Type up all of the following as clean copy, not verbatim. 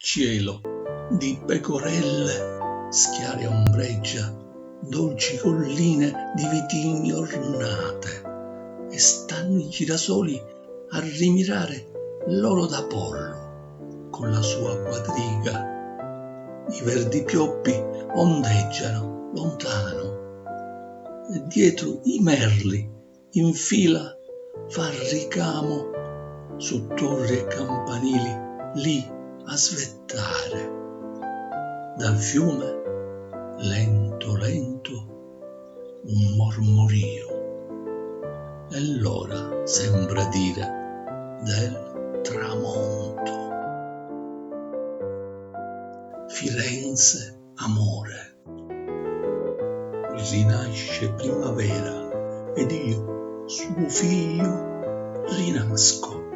cielo di pecorelle, schiare ombreggia, dolci colline di vitigni ornate, e stanno i girasoli a rimirare l'oro d'Apollo con la sua quadriga. I verdi pioppi ondeggiano lontano e dietro i merli in fila fan ricamo su torri e campanili lì a svettare. Dal fiume lento lento un mormorio, e l'ora sembra dire del tramonto. Firenze, amore, rinasce primavera ed io, suo figlio, rinasco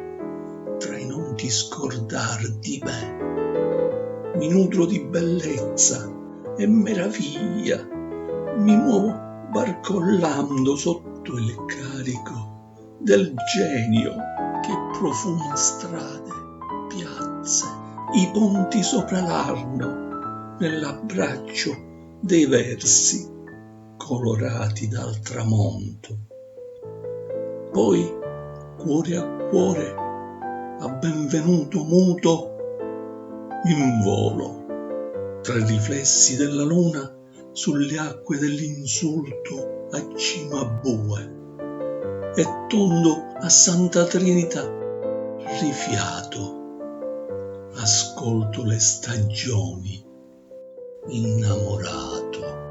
tra i non ti scordar di me. Mi nutro di bellezza e meraviglia, mi muovo barcollando sotto il carico del genio che profuma strade, piazze, i ponti sopra l'Arno, nell'abbraccio dei versi colorati dal tramonto. Poi, cuore a cuore, a benvenuto muto, in volo tra i riflessi della luna sulle acque dell'insulto a Cimabue, e tondo a Santa Trinità rifiato ascolto le stagioni innamorato.